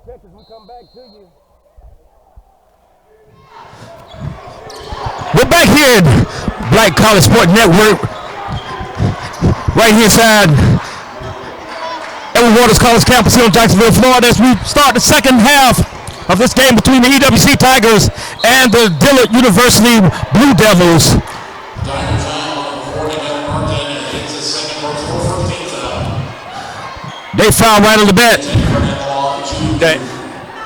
check as we come back to you. We're back here at Black College Sport Network, right here inside Edward Waters College campus here in Jacksonville, Florida, as we start the second half of this game between the EWC Tigers and the Dillard University Blue Devils. They foul right on the bat.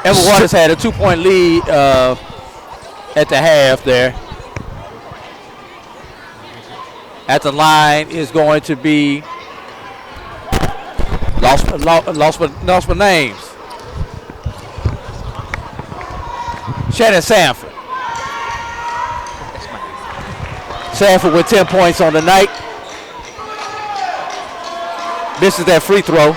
Edward Waters had a 2-point lead at the half there. At the line is going to be lost my names. Shannon Sanford. Sanford with 10 points on the night. Misses that free throw.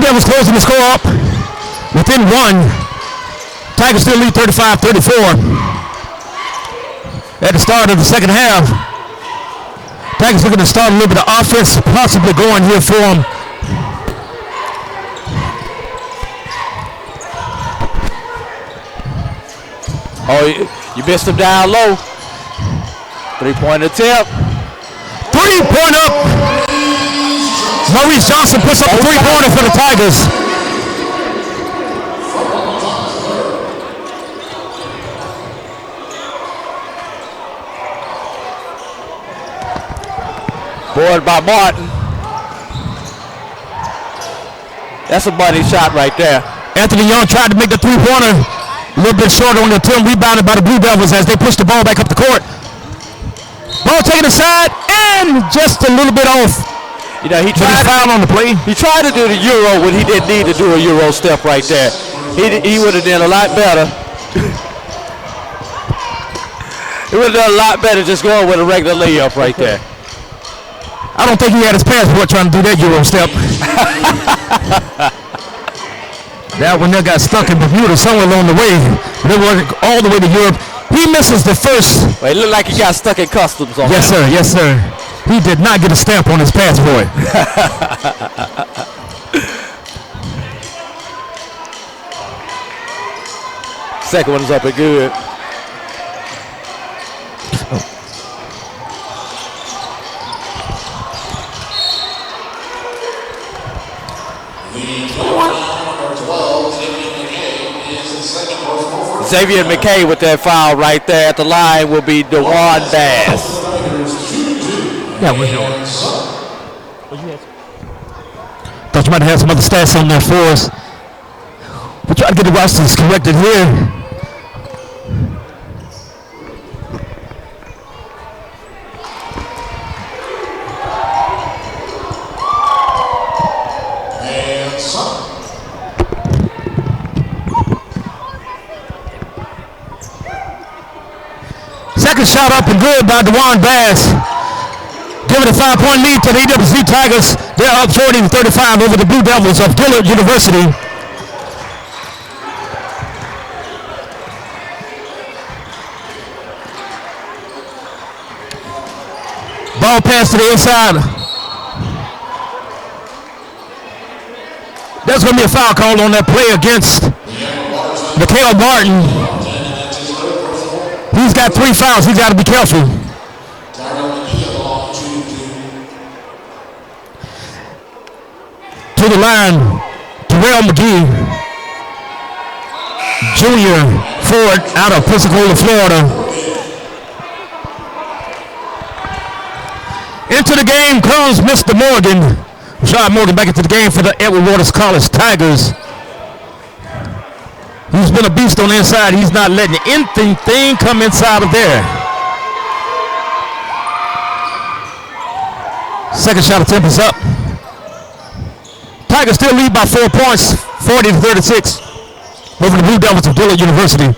Devils closing the score up within one. Tigers still lead 35-34 at the start of the second half. Tigers looking to start a little bit of offense, possibly going here for them. Oh, you missed him down low. 3-point attempt. 3-point up. Maurice Johnson puts up a 3-pointer for the Tigers. Board by Martin. That's a money shot right there. Anthony Young tried to make the 3-pointer a little bit shorter on the attempt, rebounded by the Blue Devils as they push the ball back up the court. Ball taken aside and just a little bit off. You know, he tried foul on the play. He tried to do the Euro when he didn't need to do a Euro step right there. He would have done a lot better. He would have done a lot better just going with a regular layup right there. I don't think he had his passport trying to do that Euro step. That one there got stuck in Bermuda somewhere along the way. They went all the way to Europe. He misses the first. Well, it looked like he got stuck in customs on Yes, sir. Yes, sir. He did not get a stamp on his passport. Second one's up and good. Xavier McKay with that foul right there at the line will be DeJuan Bass. Yeah, we're here. Thought you might have some other stats on there for us. We'll try to get the rosters corrected here. Second shot up and good by DeJuan Bass. Giving a 5-point lead to the EWC Tigers. They're up 40-35 over the Blue Devils of Dillard University. Ball pass to the inside. There's going to be a foul call on that play against Mikhail Martin. He's got 3 fouls. He's got to be careful. To the line, Terrell McGee, junior forward out of Pensacola, Florida. Into the game comes Mr. Morgan. Rashad Morgan back into the game for the Edward Waters College Tigers. He's been a beast on the inside. He's not letting anything come inside of there. Second shot attempt is up. Tigers still lead by 4 points, 40-36 over the Blue Devils of Dillard University.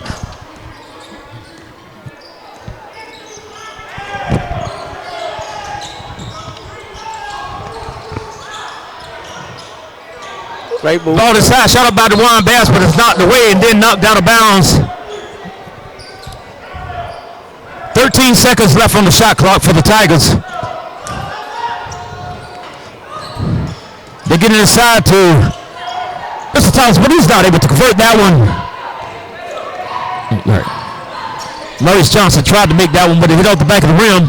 Great move. Ball inside, shot up by DeJuan Bass, but it's knocked away and then knocked out of bounds. 13 seconds left on the shot clock for the Tigers. They're getting inside to Mr. Thomas, but he's not able to convert that one. Maurice Johnson tried to make that one, but it hit off the back of the rim.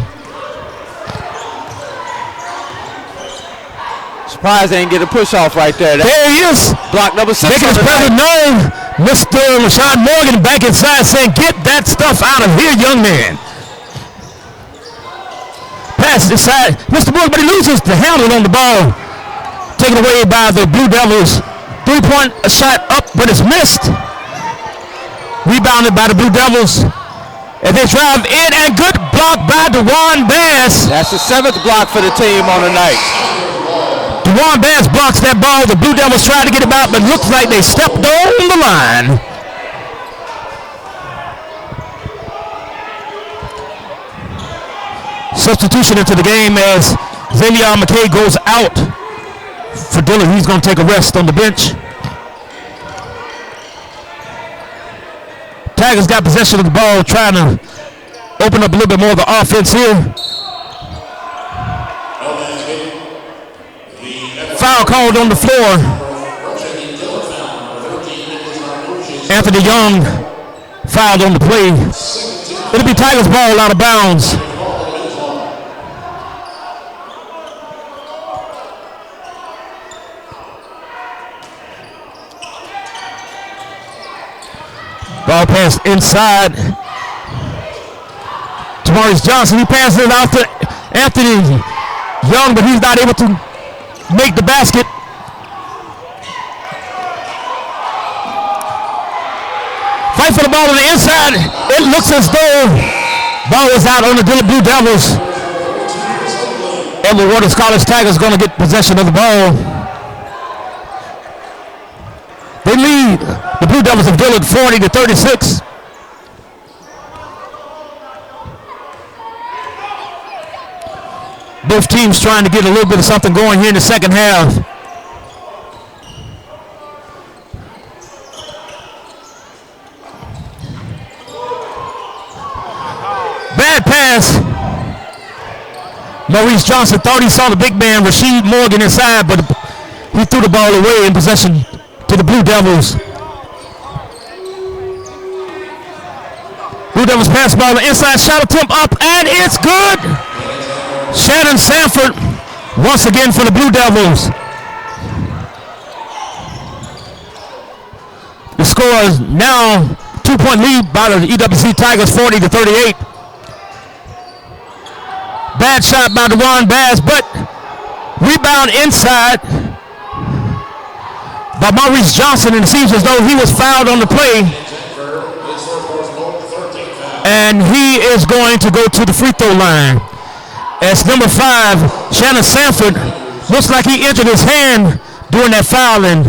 Surprised they didn't get a push off right there. There he is. Block number 6. Making his presence known. Mr. LaShawn Morgan back inside saying, get that stuff out of here, young man. Pass inside. Mr. Morgan, but he loses the handle on the ball. Taken away by the Blue Devils. 3-point shot up, but it's missed. Rebounded by the Blue Devils. And they drive in, and good block by DeJuan Bass. That's the 7th block for the team on the night. DeJuan Bass blocks that ball. The Blue Devils try to get him out, but looks like they stepped on the line. Substitution into the game as Xavier McKay goes out for Dillard. He's going to take a rest on the bench. Tigers got possession of the ball, trying to open up a little bit more of the offense here. Foul called on the floor. Anthony Young fouled on the play. It'll be Tigers ball out of bounds. Ball passed inside to Maurice Johnson. He passes it out to Anthony Young, but he's not able to make the basket. Fight for the ball on the inside. It looks as though ball is out on the Dillard Blue Devils. Edward Waters College Tigers going to get possession of the ball. They lead the Blue Devils of Dillard 40-36. Both teams trying to get a little bit of something going here in the second half. Bad pass. Maurice Johnson thought he saw the big man, Rasheed Morgan, inside, but he threw the ball away in possession to the Blue Devils. Blue Devils pass ball, the inside shot attempt up, and it's good. Shannon Sanford once again for the Blue Devils. The score is now 2-point lead by the EWC Tigers, 40-38. Bad shot by DeJuan Bass, but rebound inside by Maurice Johnson, and it seems as though he was fouled on the play. And he is going to go to the free throw line. As number 5, Shannon Sanford, looks like he injured his hand during that foul, and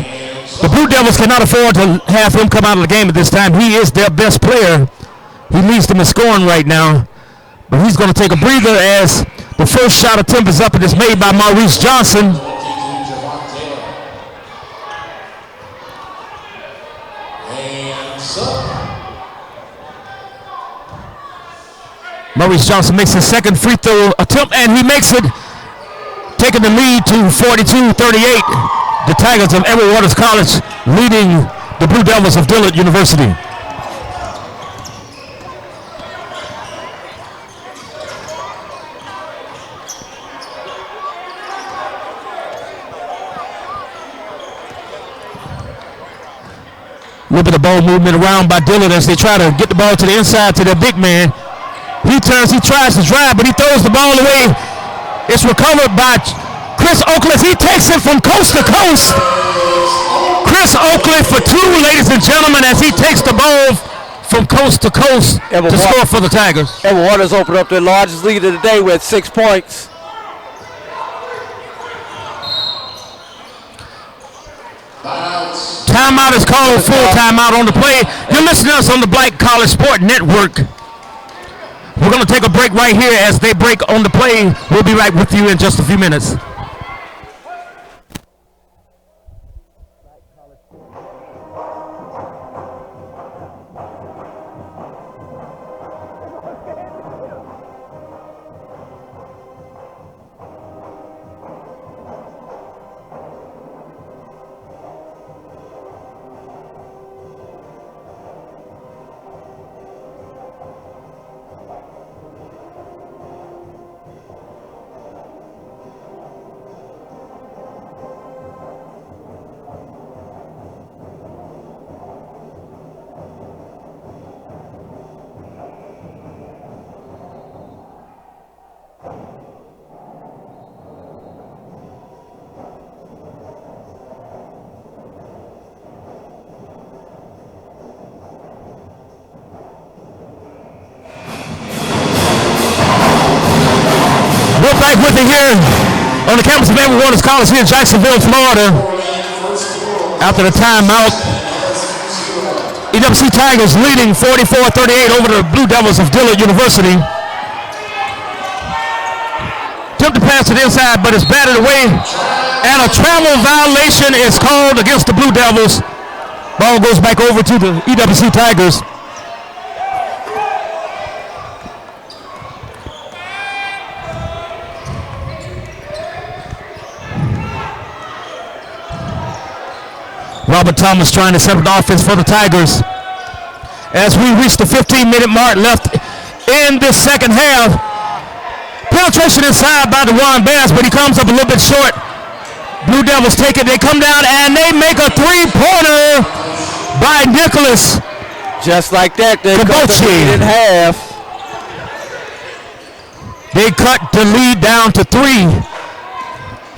the Blue Devils cannot afford to have him come out of the game at this time. He is their best player. He leads them in scoring right now. But he's going to take a breather as the first shot attempt is up and it's made by Maurice Johnson. Maurice Johnson makes his second free throw attempt, and he makes it, taking the lead to 42-38. The Tigers of Edward Waters College leading the Blue Devils of Dillard University. A little bit of ball movement around by Dillard as they try to get the ball to the inside to their big man. He turns, he tries to drive, but he throws the ball away. It's recovered by Chris Oakley. He takes it from coast to coast. Chris Oakley for 2, ladies and gentlemen, as he takes the ball from coast to coast to score for the Tigers. Edward Waters opened up their largest lead of the day with 6 points. Timeout is called, full timeout on the play. You're listening to us on the Black College Sport Network. We're going to take a break right here as they break on the play. We'll be right with you in just a few minutes. We're back with it here on the campus of Edward Waters College here in Jacksonville, Florida. After the timeout, EWC Tigers leading 44-38 over the Blue Devils of Dillard University. Attempted to pass to the inside, but it's batted away. And a travel violation is called against the Blue Devils. Ball goes back over to the EWC Tigers. Robert Thomas trying to set up the offense for the Tigers. As we reach the 15-minute mark left in this second half. Penetration inside by DeJuan Bass, but he comes up a little bit short. Blue Devils take it. They come down and they make a three-pointer by Nicholas. Just like that, they cut the lead in half. They cut the lead down to 3.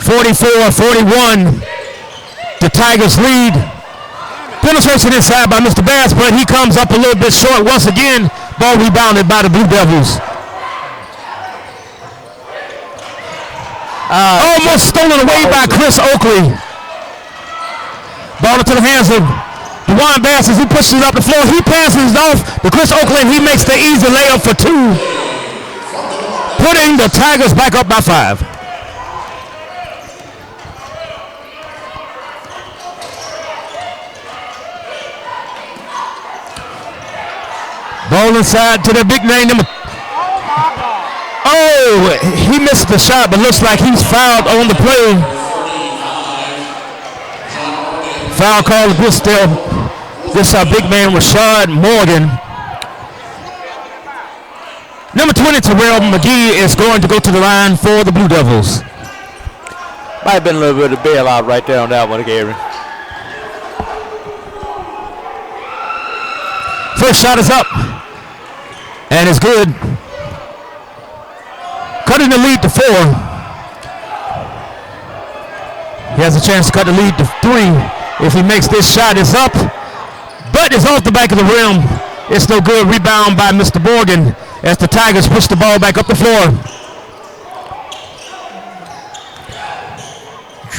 44-41. The Tigers lead. Penetration inside by Mr. Bass, but he comes up a little bit short once again. Ball rebounded by the Blue Devils. Almost stolen away by Chris Oakley. Ball into the hands of DeJuan Bass as he pushes it up the floor. He passes it off to Chris Oakley and he makes the easy layup for 2. Putting the Tigers back up by 5. Ball inside to the big name number. Oh, he missed the shot, but looks like he's fouled on the play. Foul call against this big man, Rashad Morgan. Number 20, Terrell McGee, is going to go to the line for the Blue Devils. Might have been a little bit of bailout right there on that one, Gary. First shot is up. And it's good. Cutting the lead to 4. He has a chance to cut the lead to 3. If he makes this shot, it's up. But it's off the back of the rim. It's no good. Rebound by Mr. Morgan as the Tigers push the ball back up the floor.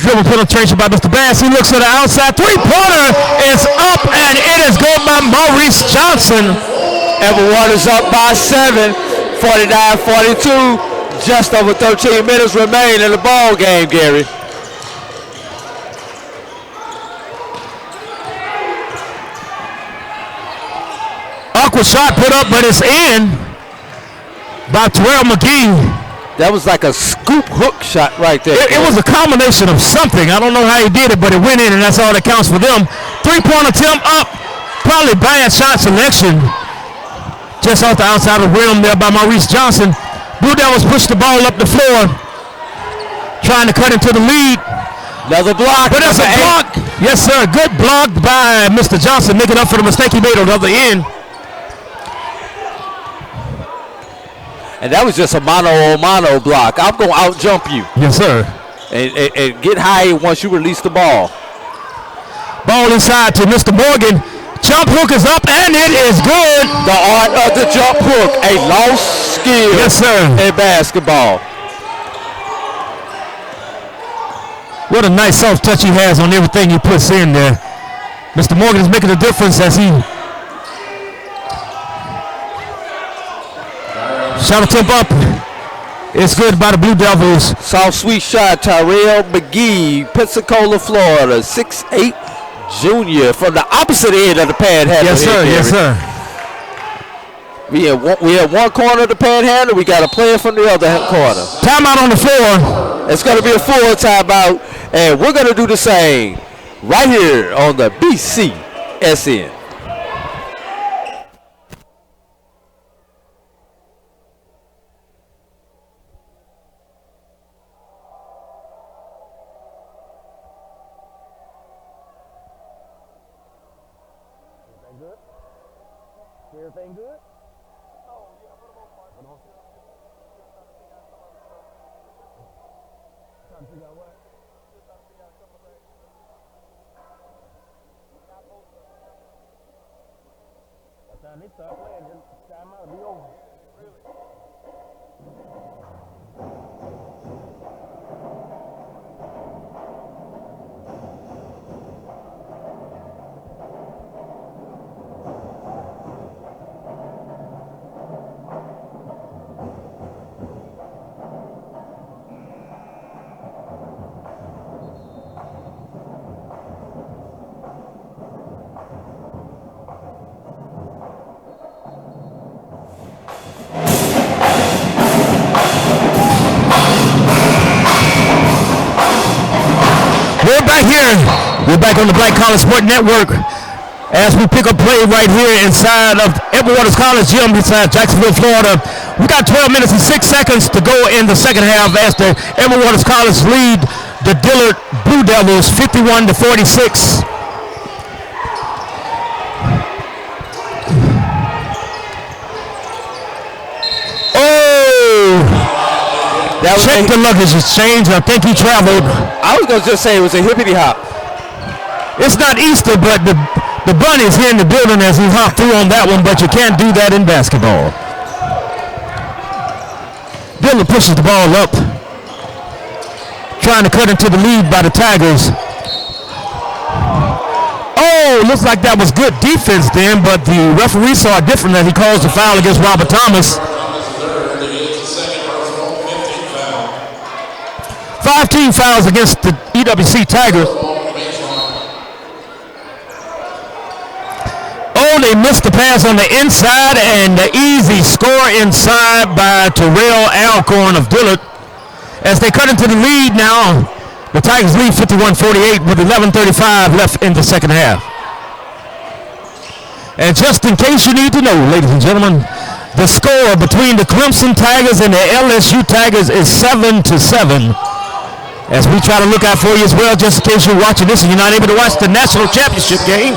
Dribble penetration by Mr. Bass. He looks to the outside. Three-pointer is up, and it is good by Maurice Johnson. Edward Waters up by 7, 49-42. Just over 13 minutes remain in the ball game, Gary. Awkward shot put up, but it's in by Terrell McGee. That was like a scoop hook shot right there. It was a combination of something. I don't know how he did it, but it went in, and that's all that counts for them. Three-point attempt up. Probably bad shot selection. Just off the outside of the rim there by Maurice Johnson. Blue Devils push the ball up the floor. Trying to cut into the lead. Another block. But it's a block. Yes, sir. Good block by Mr. Johnson, making up for the mistake he made on the other end. And that was just a mano-a-mano block. I'm going to out-jump you. Yes, sir. And get high once you release the ball. Ball inside to Mr. Morgan. Jump hook is up, and it is good. The art of the jump hook, a lost skill. Yes, sir. In basketball. What a nice soft touch he has on everything he puts in there. Mr. Morgan is making a difference as he shot attempt up. It's good by the Blue Devils. Soft, sweet shot, Tyrell McGee, Pensacola, Florida, 6'8", junior from the opposite end of the panhandle. Yes, sir. Yes, sir. We have one corner of the panhandle. We got a player from the other corner. Timeout on the floor. It's going to be a full timeout, and we're going to do the same right here on the BCSN. Everything good? Trying to figure out what? By the time they start playing, just time out, be over. We're back here. We're back on the Black College Sport Network as we pick up play right here inside of Edward Waters College Gym inside Jacksonville, Florida. We got 12 minutes and 6 seconds to go in the second half as the Edward Waters College lead the Dillard Blue Devils 51-46. Check the luggage exchange. I think he traveled. I was going to just say it was a hippity hop. It's not Easter, but the bunny's here in the building as he hopped through on that one, but you can't do that in basketball. Dillard pushes the ball up, trying to cut into the lead by the Tigers. Oh, looks like that was good defense then, but the referee saw it different as he calls the foul against Robert Thomas. 5 team fouls against the EWC Tigers. Oh, they missed the pass on the inside and the easy score inside by Terrell Alcorn of Dillard. As they cut into the lead now, the Tigers lead 51-48 with 11:35 left in the second half. And just in case you need to know, ladies and gentlemen, the score between the Clemson Tigers and the LSU Tigers is 7-7. As we try to look out for you as well, just in case you're watching this and you're not able to watch the national championship game,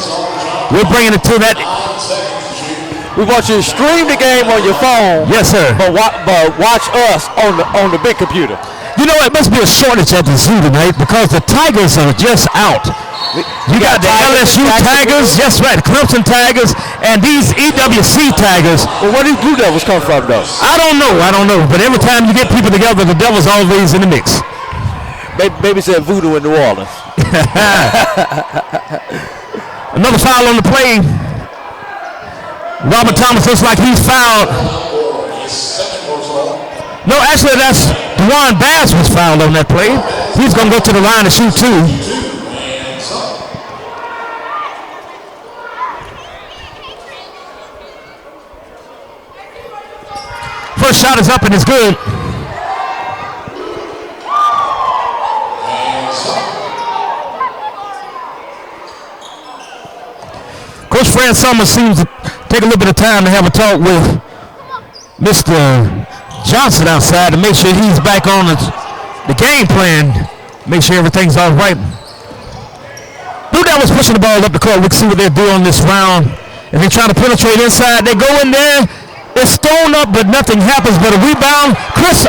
we're bringing it to that. We want you to stream the game on your phone. Yes, sir. But watch us on the big computer. You know, it must be a shortage at the zoo tonight because the Tigers are just out. You got the LSU Tigers, yes, right, Clemson Tigers, and these EWC Tigers. Well, where do Blue Devils come from, though? I don't know. But every time you get people together, the Devils always in the mix. Maybe said voodoo in New Orleans. Another foul on the play. Robert Thomas looks like he's fouled. No, actually, that's Dewan Bass was fouled on that play. He's going to go to the line to shoot two. First shot is up and it's good. Coach Fran Summers seems to take a little bit of time to have a talk with Mr. Johnson outside to make sure he's back on the game plan, make sure everything's all right. Blue Devils pushing the ball up the court. We can see what they're doing this round. And they're trying to penetrate inside. They go in there. It's thrown up, but nothing happens but a rebound. Chris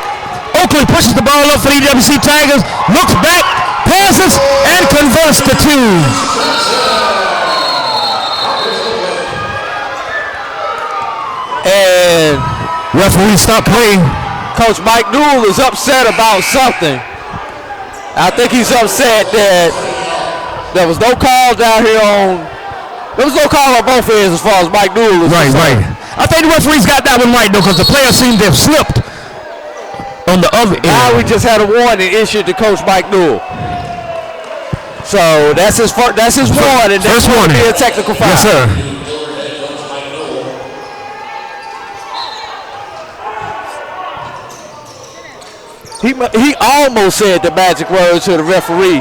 Oakley pushes the ball up for the EWC Tigers, looks back, passes, and converts to two. And referee stopped playing. Coach Mike Newell is upset about something. I think he's upset that there was no call down here on. There was no call on both ends as far as Mike Newell is concerned. Right. I think the referees got that one right though, because the player seemed to have slipped on the other end. Now we just had a warning issued to Coach Mike Newell. So that's his one, and that's going to be a technical foul. Yes, sir. He almost said the magic word to the referee.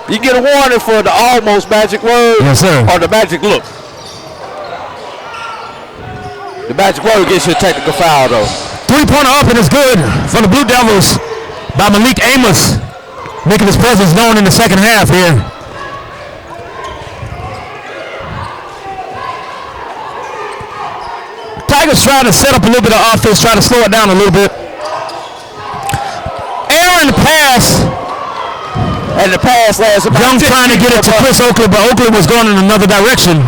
You get a warning for the almost magic word, yes, sir, or the magic look. The magic word gets you a technical foul, though. Three-pointer up, and it's good for the Blue Devils by Malik Amos, making his presence known in the second half here. Tigers trying to set up a little bit of offense, trying to slow it down a little bit. Aaron pass. And the pass lasts about Young trying to get it to Chris Oakley, but Oakley was going in another direction.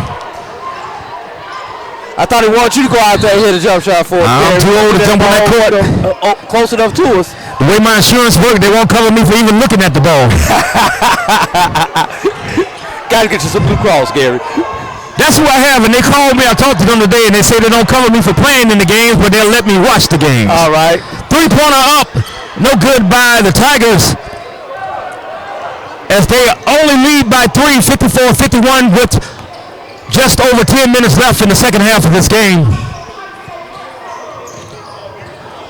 I thought he wanted you to go out there and hit a jump shot for us. I'm too old to jump on that court. Close enough to us. The way my insurance works, they won't cover me for even looking at the ball. Gotta get you some Blue Cross, Gary. That's who I have, and they called me. I talked to them today, and they say they don't cover me for playing in the games, but they'll let me watch the games. All right. Three-pointer up. No good by the Tigers, as they only lead by 3, 54-51, with just over 10 minutes left in the second half of this game.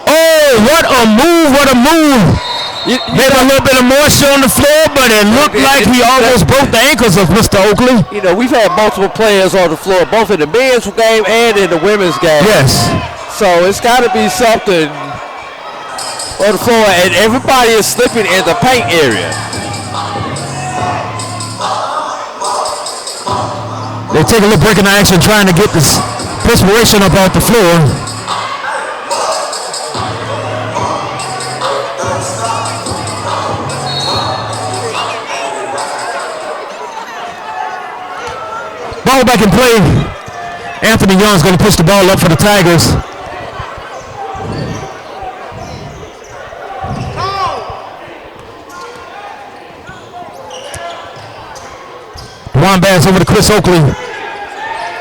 Oh, what a move, what a move. Maybe a little bit of moisture on the floor, but it looked like he almost broke the ankles of Mr. Oakley. You know, we've had multiple players on the floor, both in the men's game and in the women's game. Yes. So it's got to be something on the floor, and everybody is slipping in the paint area. They take a little break in action, trying to get this perspiration up off the floor. Ball back in play. Anthony Young's going to push the ball up for the Tigers. Pass over to Chris Oakley.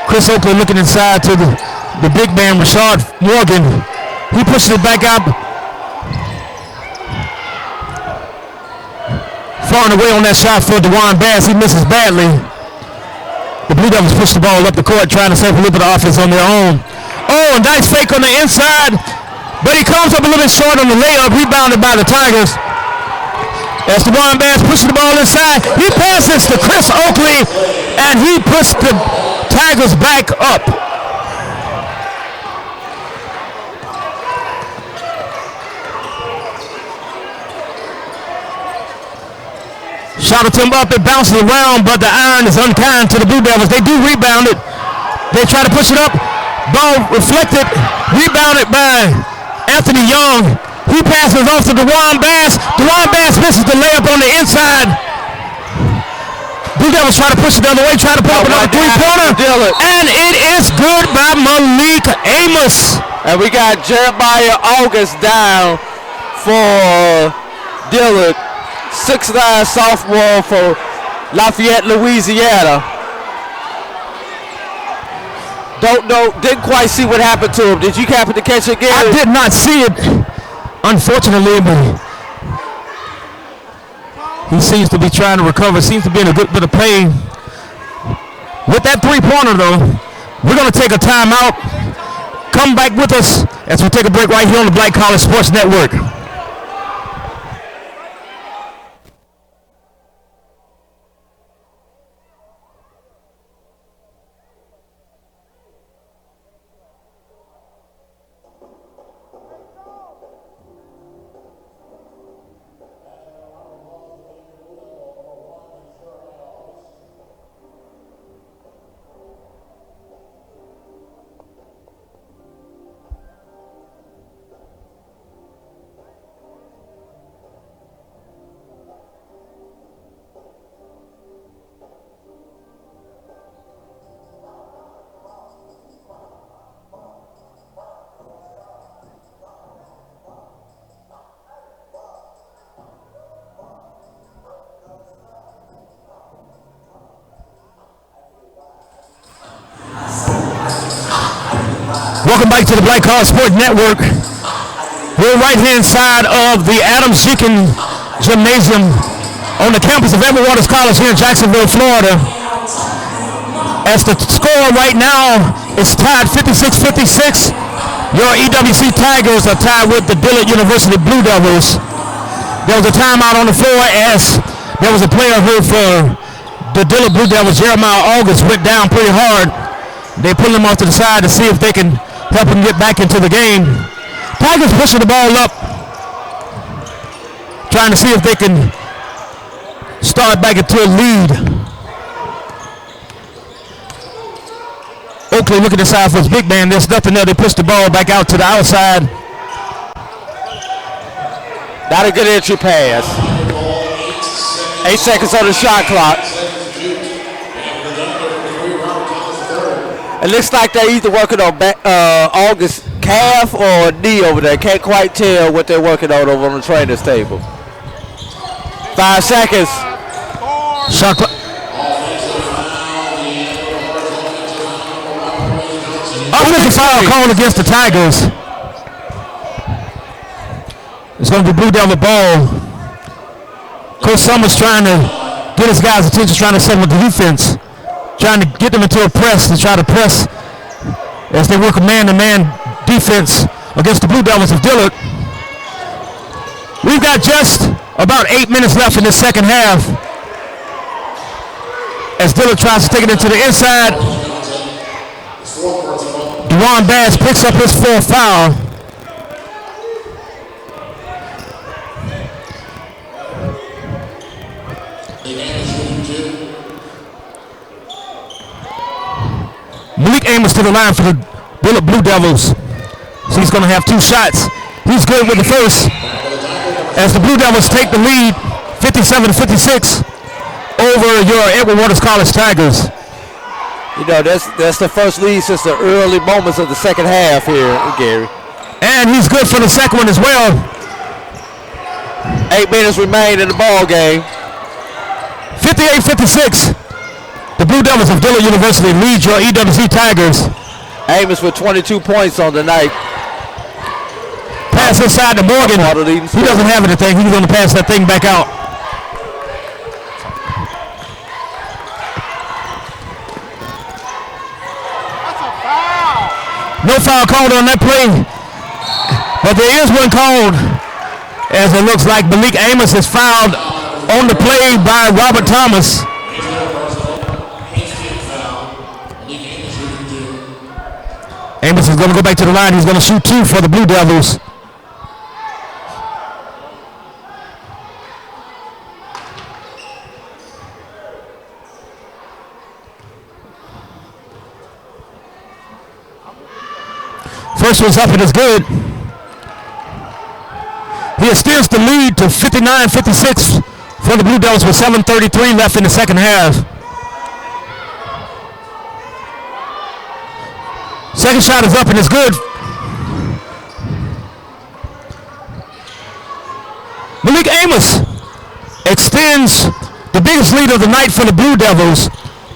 Chris Oakley looking inside to the big man, Rashad Morgan. He pushes it back out. Far and away on that shot for DeJuan Bass. He misses badly. The Blue Devils push the ball up the court, trying to set up a little bit of offense on their own. Oh, a nice fake on the inside, but he comes up a little bit short on the layup, rebounded by the Tigers. As DeJuan Bass pushes the ball inside, he passes to Chris Oakley, and he puts the Tigers back up. Shot attempt up, it bounces around, but the iron is unkind to the Blue Devils. They do rebound it. They try to push it up. Ball reflected, rebounded by Anthony Young. He passes off to DeJuan Bass. DeJuan Bass misses the layup on the inside. Blue Devils try to push it the other way, try to put up another three-pointer. And it is good by Malik Amos. And we got Jeremiah August down for Dillard. 6'9" sophomore for Lafayette, Louisiana. Don't know, didn't quite see what happened to him. Did you happen to catch it again? I did not see it. Unfortunately, but he seems to be trying to recover, seems to be in a good bit of pain. With that three-pointer, though, we're going to take a timeout. Come back with us as we take a break right here on the Black College Sports Network. Welcome back to the Black College Sports Network. We're right-hand side of the Adams Deacon Gymnasium on the campus of Edward Waters College here in Jacksonville, Florida. As the score right now is tied 56-56. Your EWC Tigers are tied with the Dillard University Blue Devils. There was a timeout on the floor as there was a player hurt for the Dillard Blue Devils. Jeremiah August went down pretty hard. They pulled him off to the side to see if they can help him get back into the game. Tigers pushing the ball up, trying to see if they can start back into a lead. Oakley looking inside for his big man. There's nothing there. They push the ball back out to the outside. Not a good entry pass. 8 seconds on the shot clock. It looks like they're either working on August calf or knee over there. Can't quite tell what they're working on over on the trainer's table. 5 seconds. Shot clock. Offensive foul called against the Tigers. It's going to be Blue Devil ball. Coach Summers trying to get his guys' attention, trying to set up the defense, trying to get them into a press to try to press as they work a man-to-man defense against the Blue Devils of Dillard. We've got just about 8 minutes left in the second half as Dillard tries to take it into the inside. Dewan Bass picks up his 4th foul. Malik Amos to the line for the Dillard Blue Devils. So he's going to have 2 shots. He's good with the first as the Blue Devils take the lead 57-56 over your Edward Waters College Tigers. You know, that's the first lead since the early moments of the second half here, Gary. And he's good for the second one as well. 8 minutes remain in the ball game. 58-56. The Blue Devils of Dillard University lead your EWC Tigers. Amos with 22 points on the night. Pass inside to Morgan. He doesn't have anything. He's going to pass that thing back out. No foul called on that play, but there is one called as it looks like Malik Amos is fouled on the play by Robert Thomas. Amos is going to go back to the line. He's going to shoot 2 for the Blue Devils. First one's up and it's good. He extends the lead to 59-56 for the Blue Devils with 7:33 left in the second half. Second shot is up and it's good. Malik Amos extends the biggest lead of the night for the Blue Devils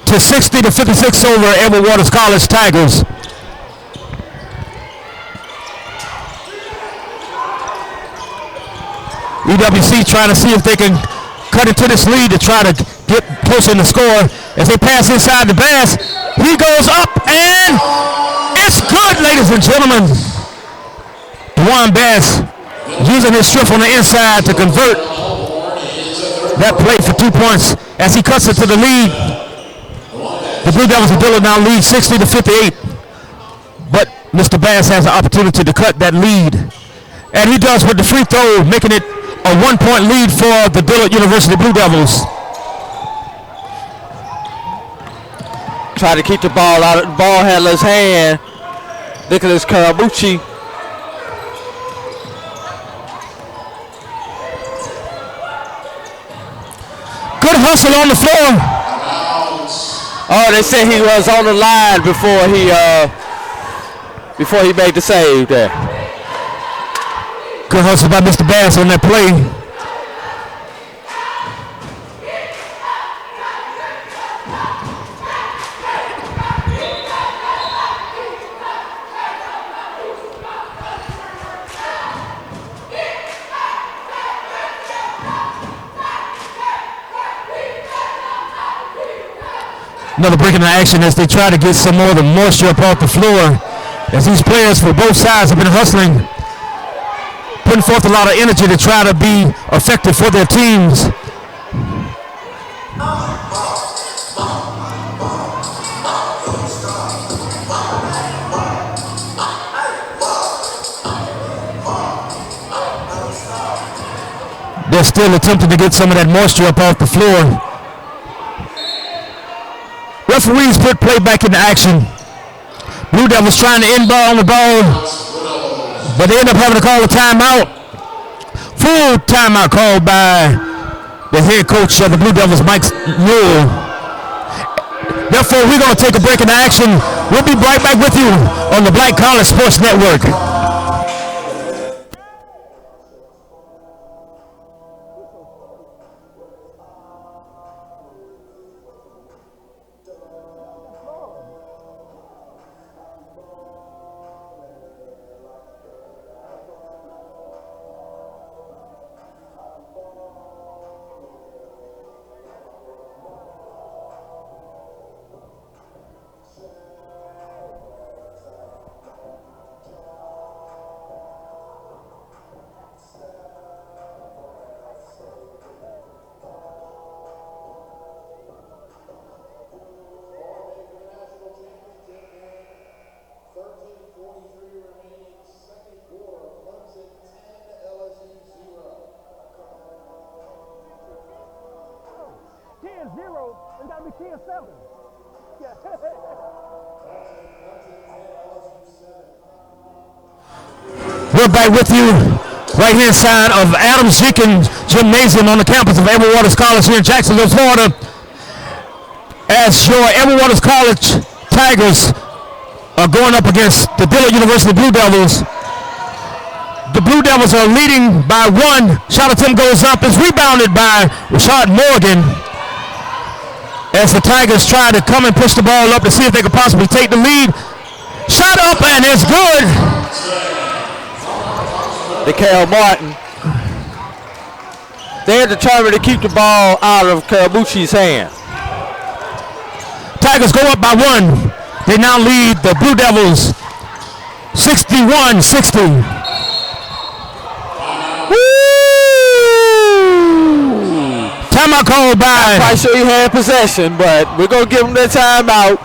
to 60-56 over Edward Waters College Tigers. EWC trying to see if they can cut into this lead to try to get closer in the score. As they pass inside the Bass, he goes up and it's good, ladies and gentlemen. Dewan Bass using his strength on the inside to convert that play for 2 points as he cuts it to the lead. The Blue Devils of Dillard now lead 60-58, but Mr. Bass has an opportunity to cut that lead, and he does with the free throw, making it a 1-point lead for the Dillard University Blue Devils. Try to keep the ball out of the ball handler's hand. Nicholas Karabuchi. Good hustle on the floor. Oh, they said he was on the line before he made the save there. Good hustle by Mr. Bass on that play. Another break in the action as they try to get some more of the moisture up off the floor. As these players for both sides have been hustling, putting forth a lot of energy to try to be effective for their teams. They're still attempting to get some of that moisture up off the floor. Referees put play back into action. Blue Devils trying to inbound the ball, but they end up having to call a timeout. Full timeout called by the head coach of the Blue Devils, Mike Newell. Therefore, we're going to take a break in action. We'll be right back with you on the Black College Sports Network. We're back with you right here inside of Adams Jenkins Gymnasium on the campus of Edward Waters College here in Jacksonville, Florida. As your Edward Waters College Tigers are going up against the Dillard University Blue Devils. The Blue Devils are leading by one. Shot attempt goes up. It's rebounded by Rashad Morgan. As the Tigers try to come and push the ball up to see if they could possibly take the lead. Shot up and it's good. DeKale Martin. They're determined to keep the ball out of Karabuchi's hand. Tigers go up by one. They now lead the Blue Devils 61-60. Timeout called by. I'm quite sure he had possession, but we're going to give him that timeout.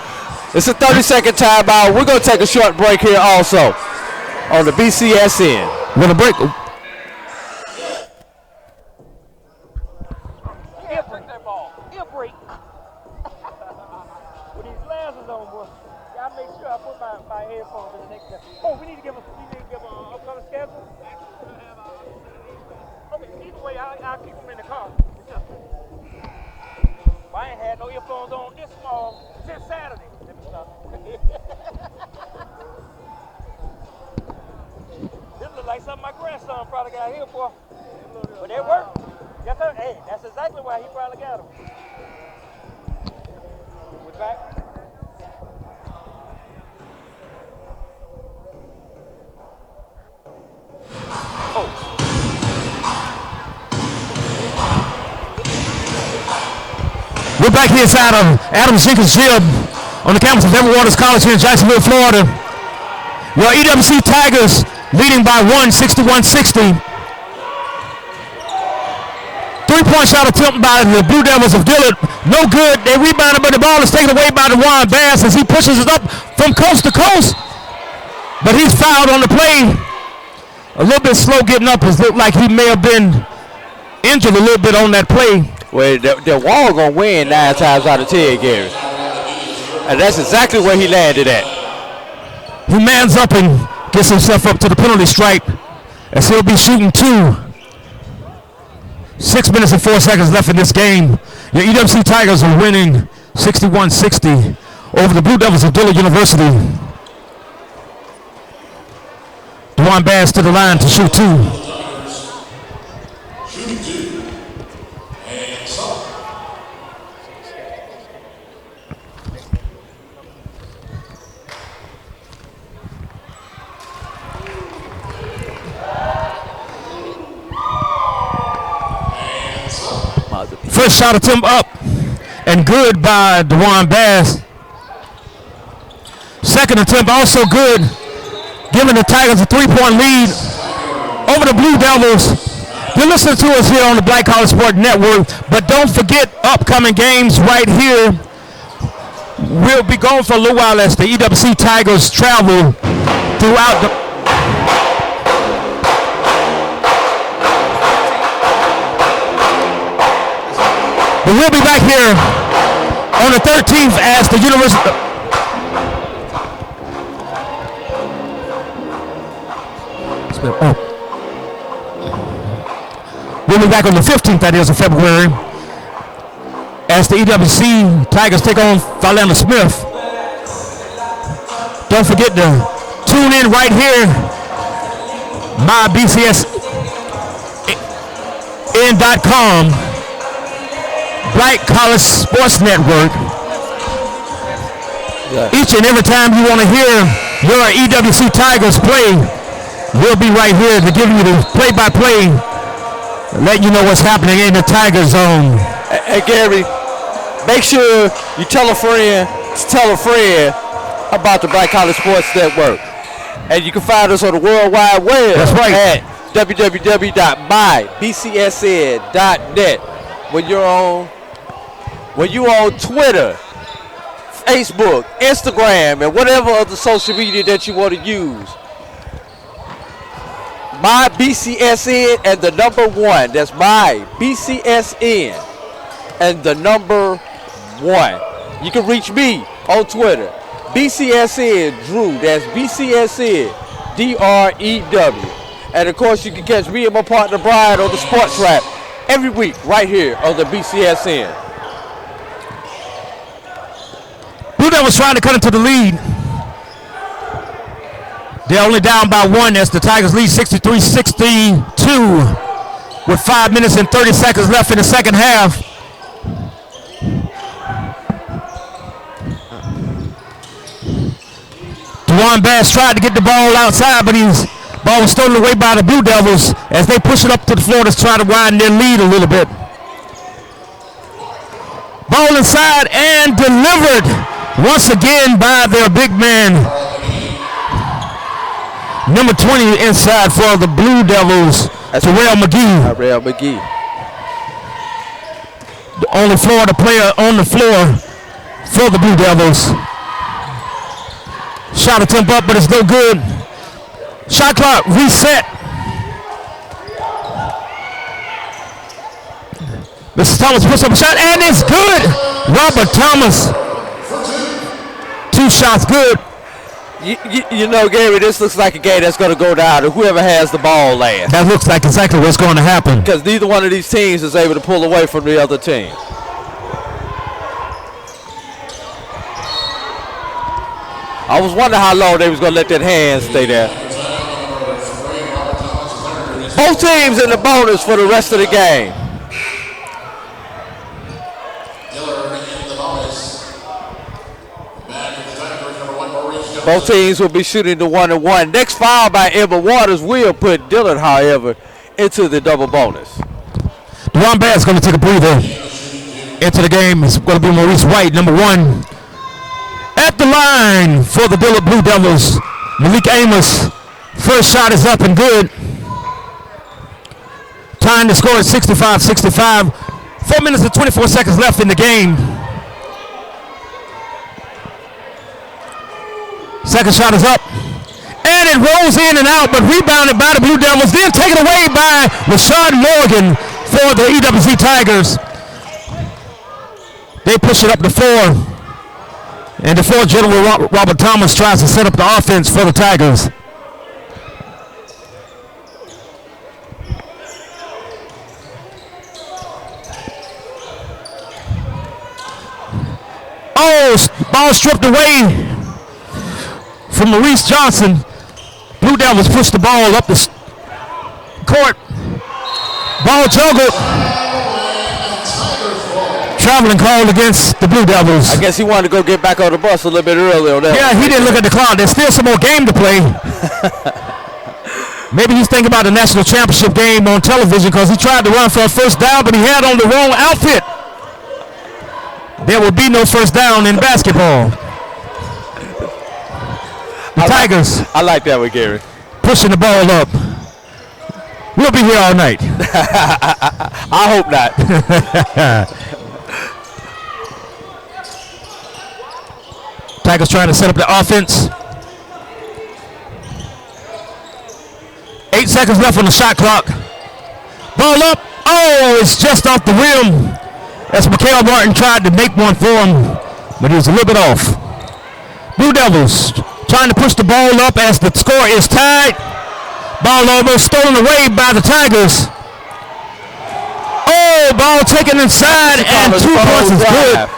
It's a 30-second timeout. We're going to take a short break here also on the BCSN. We're going to break. He'll break that ball. He'll break. With these glasses on, boy. Y'all make sure I put my headphones in the next time. Oh, we need to give an upcoming schedule? Okay, either way, I'll keep them in the car. I ain't had no earphones on this small since Saturday. Let me stop. This look like something my grandson probably got here for. But they work. Yes, sir. Hey, that's exactly why he probably got them. We're back. Oh. We're back here inside of Adams Jenkins Gym on the campus of Edward Waters College here in Jacksonville, Florida. Your EWC Tigers leading by one, 61-60. 3-point shot attempt by the Blue Devils of Dillard. No good. They rebounded, but the ball is taken away by DeJuan Bass as he pushes it up from coast to coast. But he's fouled on the play. A little bit slow getting up. It looked like he may have been injured a little bit on that play. Well, the Wall gonna win 9 times out of 10, Gary. And that's exactly where he landed at. He mans up and gets himself up to the penalty stripe as he'll be shooting 2. 6 minutes and 4 seconds left in this game. Your EWC Tigers are winning 61-60 over the Blue Devils of Dillard University. DeJuan Bass to the line to shoot 2. First shot attempt up and good by DeJuan Bass. Second attempt also good, giving the Tigers a 3-point lead over the Blue Devils. You're listening to us here on the Black College Sport Network, but don't forget upcoming games right here. We'll be going for a little while as the EWC Tigers travel throughout the... But we'll be back here on the 13th as the University... We'll be back on the 15th, that is, of February, as the EWC Tigers take on Philander Smith. Don't forget to tune in right here, mybcsn.com, Black College Sports Network. Yeah. Each and every time you want to hear your EWC Tigers play, we'll be right here to give you the play-by-play, let you know what's happening in the Tiger Zone. Hey, Gary, make sure you tell a friend about the Black College Sports Network. And you can find us on the World Wide Web. That's right. At www.mybcsn.net. When you're on Twitter, Facebook, Instagram, and whatever other social media that you want to use. My BCSN and the number 1. That's my BCSN and the number 1. You can reach me on Twitter. BCSN Drew. That's BCSN DREW. And of course, you can catch me and my partner Brian on the Sports Wrap every week right here on the BCSN. Blue Devils trying to cut into the lead. They're only down by 1 as the Tigers lead 63-62 with 5 minutes and 30 seconds left in the second half. DeJuan Bass tried to get the ball outside, but ball was stolen away by the Blue Devils as they push it up to the floor to try to widen their lead a little bit. Ball inside and delivered once again by their big man. Number 20 inside for the Blue Devils, Terrell McGee. Terrell McGee. The only Florida player on the floor for the Blue Devils. Shot attempt up, but it's no good. Shot clock reset. Mr. Thomas puts up a shot, and it's good. Robert Thomas. 2 shots good. You know, Gary, this looks like a game that's going to go down to whoever has the ball last. That looks like exactly what's going to happen. Because neither one of these teams is able to pull away from the other team. I was wondering how long they was going to let that hand stay there. Both teams in the bonus for the rest of the game. Both teams will be shooting the 1-1. Next foul by Emma Waters will put Dillard, however, into the double bonus. DeJuan Bass is going to take a breather into the game. It's going to be Maurice White, number 1. At the line for the Dillard Blue Devils, Malik Amos. First shot is up and good. Time to score is 65-65. 4 minutes and 24 seconds left in the game. Second shot is up. And it rolls in and out, but rebounded by the Blue Devils. Then taken away by Rashad Morgan for the EWC Tigers. They push it up to 4. And the 4th General Robert Thomas tries to set up the offense for the Tigers. Oh, ball stripped away from Maurice Johnson. Blue Devils push the ball up the court. Ball juggled. Traveling called against the Blue Devils. I guess he wanted to go get back on the bus a little bit earlier. Yeah, he didn't look at the clock. There's still some more game to play. Maybe he's thinking about the national championship game on television because he tried to run for a first down, but he had on the wrong outfit. there will be no first down in basketball. The Tigers. I like that one, Gary. Pushing the ball up. We'll be here all night. I hope not. Tigers trying to set up the offense. 8 seconds left on the shot clock. Ball up. Oh, it's just off the rim. As Mikael Martin tried to make one for him, but he was a little bit off. Blue Devils trying to push the ball up as the score is tied. Ball almost stolen away by the Tigers. Oh, ball taken inside, and 2 points is good.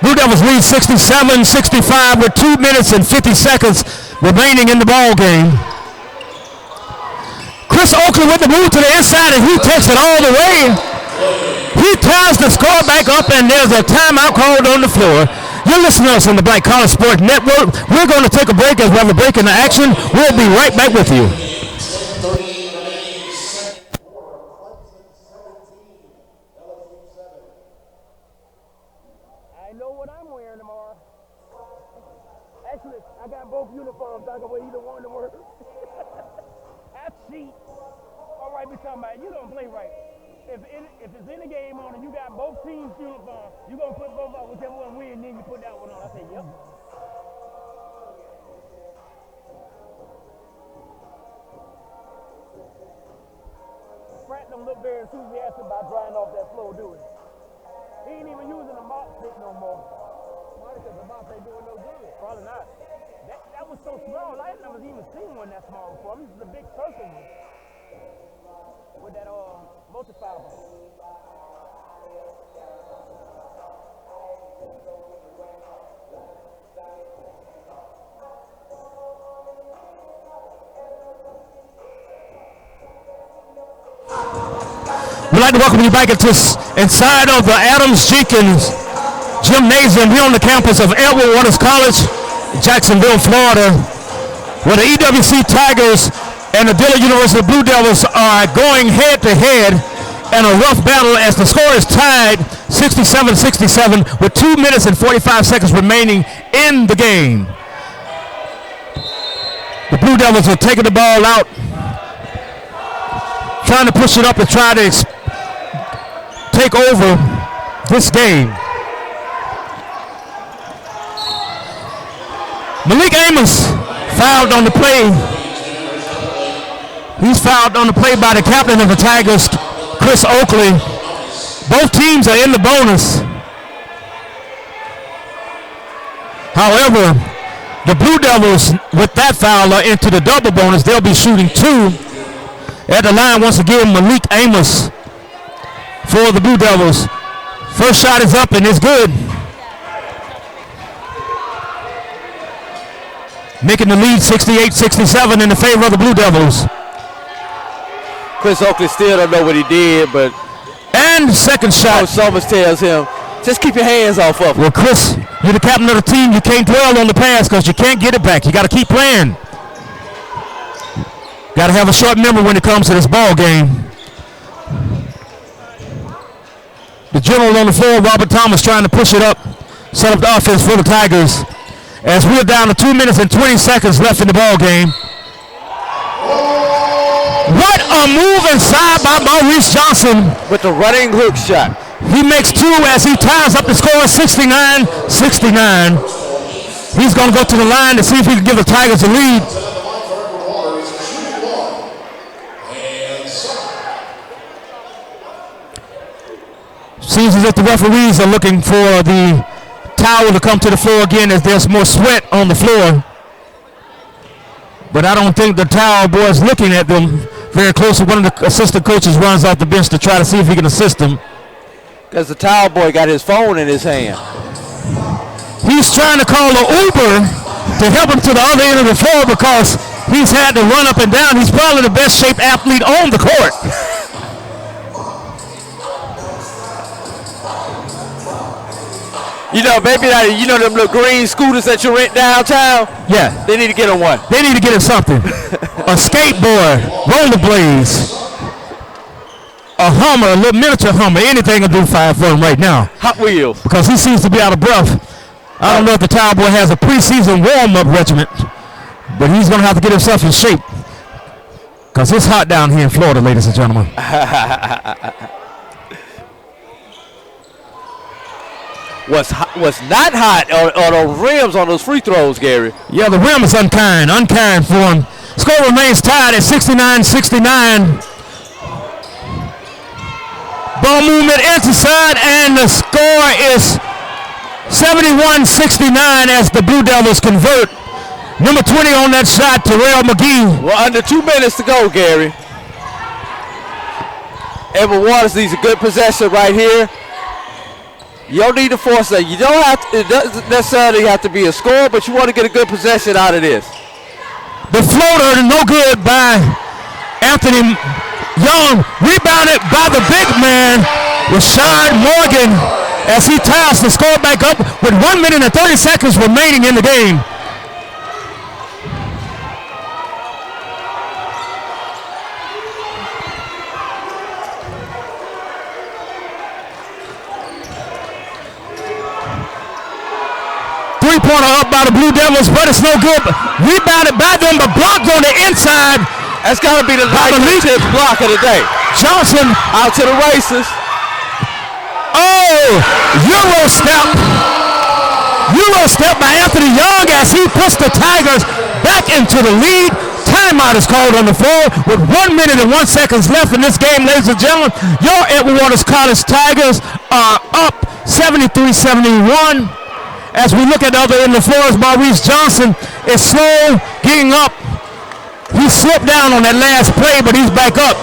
Blue Devils lead 67-65 with 2 minutes and 50 seconds remaining in the ball game. Chris Oakley with the move to the inside, and he takes it all the way. He ties the score back up, and there's a timeout called on the floor. You're listening to us on the Black College Sports Network. We're going to take a break as we have a break in the action. We'll be right back with you. I know what I'm wearing tomorrow. Actually, I got both uniforms. I can wear either one to work. That's cheap. All right, we talking about you don't play right. If it's in the game on and you got both teams' uniforms, you gonna put both on, whichever one wins, then you put that one on. I say, yep. Pratt don't look very enthusiastic about drying off that floor, do he? He ain't even using a mop stick no more. Probably because the mop ain't doing no good. Probably not. That was so small. I had never even seen one that small before. This is a big circle one. With that multi-fiber. We'd like to welcome you back inside of the Adams-Jenkins Gymnasium here on the campus of Edward Waters College, Jacksonville, Florida, where the EWC Tigers and the Dillard University Blue Devils are going head-to-head in a rough battle as the score is tied 67-67 with 2 minutes and 45 seconds remaining in the game. The Blue Devils are taking the ball out, trying to push it up and try to take over this game. Malik Amos fouled on the play. He's fouled on the play by the captain of the Tigers, Chris Oakley. Both teams are in the bonus. However, the Blue Devils, with that foul, are into the double bonus. They'll be shooting 2. At the line, once again, Malik Amos for the Blue Devils. First shot is up and it's good. Making the lead 68-67 in the favor of the Blue Devils. Chris Oakley still don't know what he did, but and second shot. Coach Summers tells him, just keep your hands off of him. Well, Chris, you're the captain of the team. You can't dwell on the pass because you can't get it back. You got to keep playing. Got to have a short memory when it comes to this ball game. The general on the floor, Robert Thomas, trying to push it up, set up the offense for the Tigers. As we're down to 2 minutes and 20 seconds left in the ball game. What a move inside by Maurice Johnson. With the running hook shot. He makes 2 as he ties up the score 69-69. He's going to go to the line to see if he can give the Tigers a lead. Seems as if the referees are looking for the towel to come to the floor again as there's more sweat on the floor. But I don't think the towel boy is looking at them very closely. One of the assistant coaches runs off the bench to try to see if he can assist them. Because the towel boy got his phone in his hand. He's trying to call an Uber to help him to the other end of the floor because he's had to run up and down. He's probably the best shaped athlete on the court. You know, maybe you know them little green scooters that you rent downtown? Yeah. They need to get him one. They need to get him something. A skateboard, rollerblades. a Hummer, a little miniature Hummer. Anything will do fine for him right now. Hot Wheels. Because he seems to be out of breath. I don't know if the Towel Boy has a preseason warm-up regiment, but he's going to have to get himself in shape. Because it's hot down here in Florida, ladies and gentlemen. What's not hot are those rims on those free throws, Gary. Yeah, the rim is unkind for him. Score remains tied at 69-69. Ball movement inside, and the score is 71-69 as the Blue Devils convert. Number 20 on that shot, Terrell McGee. Well, under 2 minutes to go, Gary. Edward Waters needs a good possession right here. You don't need to force that. You don't have to, it doesn't necessarily have to be a score, but you want to get a good possession out of this. The floater, no good by Anthony Young. Rebounded by the big man, Rashad Morgan, as he ties the score back up with 1 minute and 30 seconds remaining in the game. Three-pointer up by the Blue Devils, but it's no good. Rebounded by them, but blocked on the inside. That's got to be the tip block of the day. Johnson out to the races. Oh, Euro step by Anthony Young as he puts the Tigers back into the lead. Timeout is called on the floor with 1 minute and 1 second left in this game, ladies and gentlemen. Your Edward Waters College Tigers are up 73-71. As we look at the other end of the floor, Maurice Johnson is slow getting up. He slipped down on that last play, but he's back up.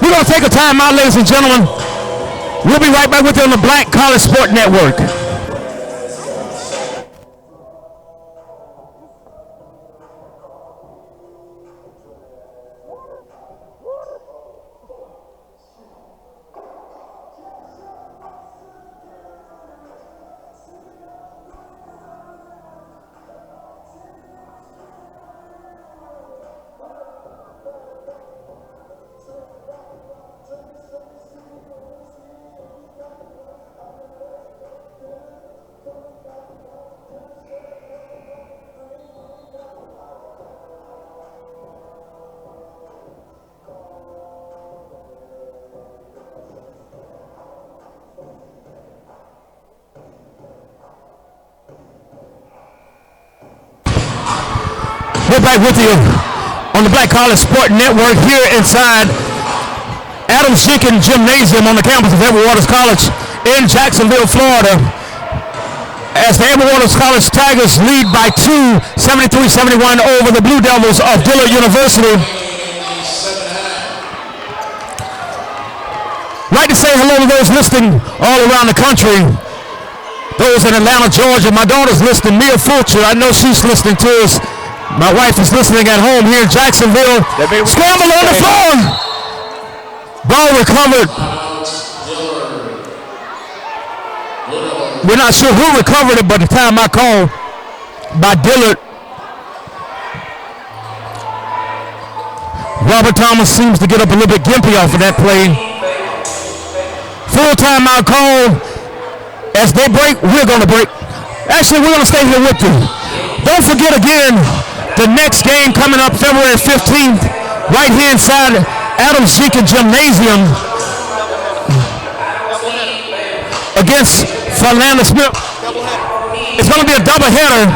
We're going to take a timeout, ladies and gentlemen. We'll be right back with you on the Black College Sport Network. We're back with you on the Black College Sport Network here inside Adams Jenkins Gymnasium on the campus of Edward Waters College in Jacksonville, Florida. As the Edward Waters College Tigers lead by 2, 73-71 over the Blue Devils of Dillard University. Like to say hello to those listening all around the country. Those in Atlanta, Georgia. My daughter's listening, Mia Fulcher. I know she's listening to us. My wife is listening at home here in Jacksonville. Scramble on the floor. Ball recovered. We're not sure who recovered it, but the time I called by Dillard. Robert Thomas seems to get up a little bit gimpy off of that play. Full timeout call. As they break, we're going to break. Actually, we're going to stay here with you. Don't forget again, the next game coming up February 15th, right here inside Adams Jenkins Gymnasium against Philander Smith. It's going to be a doubleheader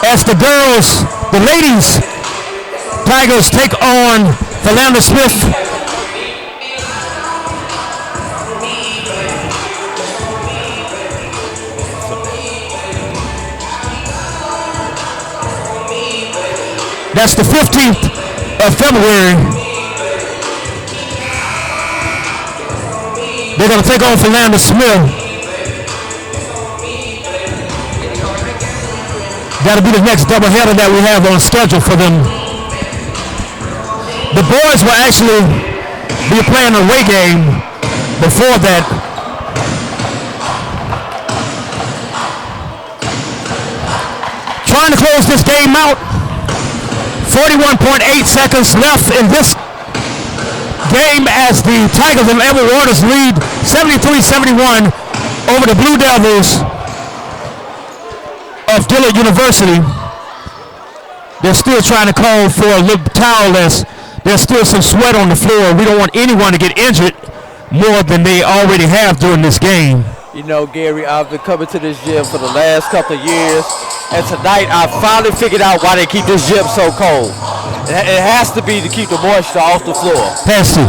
as the ladies Tigers take on Philander Smith. That's the 15th of February. They're going to take on Philander Smith. That'll be the next doubleheader that we have on schedule for them. The boys will actually be playing a away game before that. Trying to close this game out. 41.8 seconds left in this game as the Tigers of Edward Waters lead 73-71 over the Blue Devils of Dillard University. They're still trying to call for a little towel as there's still some sweat on the floor. We don't want anyone to get injured more than they already have during this game. You know, Gary, I've been coming to this gym for the last couple of years, and tonight I finally figured out why they keep this gym so cold. It has to be to keep the moisture off the floor. Has to.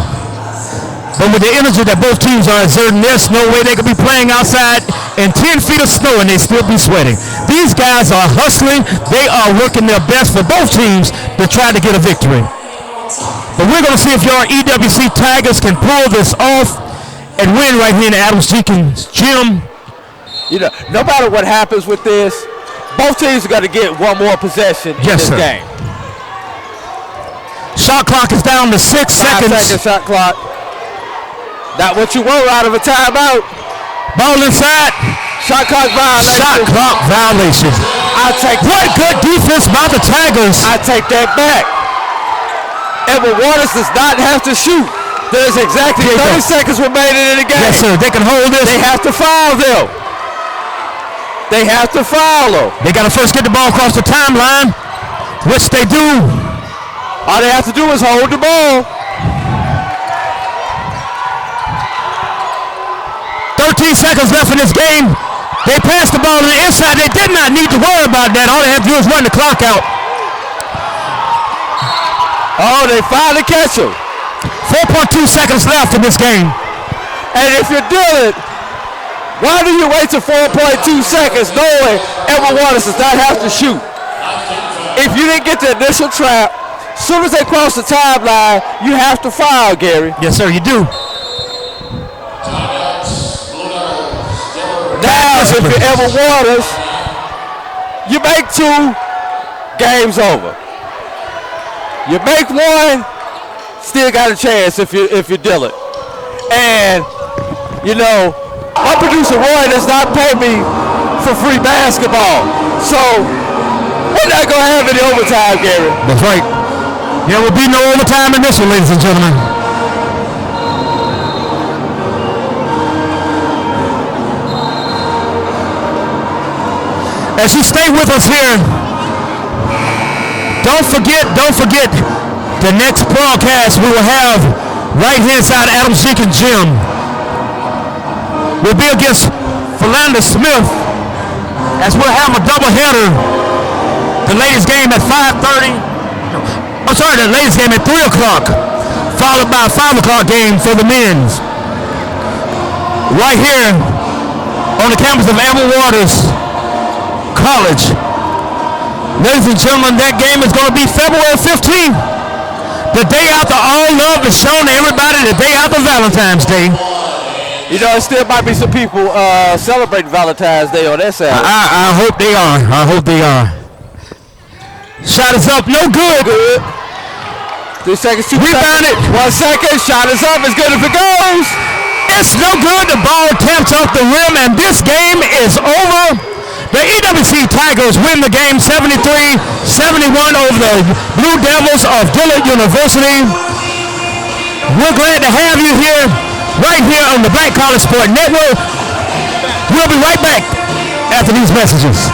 But with the energy that both teams are exerting, there's no way they could be playing outside in 10 feet of snow and they still be sweating. These guys are hustling. They are working their best for both teams to try to get a victory. But we're going to see if your EWC Tigers can pull this off and win right here in Adams-Jenkins Gym. You know, no matter what happens with this, both teams are going to get one more possession in this game. Shot clock is down to 6 seconds. 5 second shot clock. Not what you want out of a timeout. Ball inside. Shot clock violation. Shot clock violation. I take what good defense by the Tigers. I take that back. Edward Waters does not have to shoot. There's exactly 30 seconds remaining in the game. Yes, sir. They can hold this. They have to foul them. They have to foul them. They got to first get the ball across the timeline, which they do. All they have to do is hold the ball. 13 seconds left in this game. They passed the ball to the inside. They did not need to worry about that. All they have to do is run the clock out. Oh, they finally catch him. 4.2 seconds left in this game. And if you're Dillard, why do you wait till 4.2 seconds knowing Edward Waters does not have to shoot? If you didn't get the initial trap, as soon as they cross the timeline, you have to foul, Gary. Yes, sir, you do. Now, if you're Edward Waters, you make 2, game's over. You make 1, still got a chance if you're Dillard. And, you know, my producer Roy does not pay me for free basketball. So, we're not going to have any overtime, Gary. That's right. There will be no overtime in this one, ladies and gentlemen. As you stay with us here, don't forget the next broadcast we will have right here inside Adams-Jenkins Gym will be against Philander Smith, as we'll have a doubleheader. The ladies game at 5:30. I'm sorry, the ladies game at 3 o'clock, followed by a 5 o'clock game for the men's. Right here on the campus of Edward Waters College. Ladies and gentlemen, that game is going to be February 15th. The day after all love is shown to everybody, the day after Valentine's Day. You know, there still might be some people celebrating Valentine's Day on that side. I hope they are. I hope they are. Shot is up. No good. 3 seconds. Rebound it. 1 second. Shot is up. It's good if it goes. It's no good. The ball taps off the rim, and this game is over. The EWC Tigers win the game 73-71 over the Blue Devils of Dillard University. We're glad to have you here, right here on the Black College Sport Network. We'll be right back after these messages.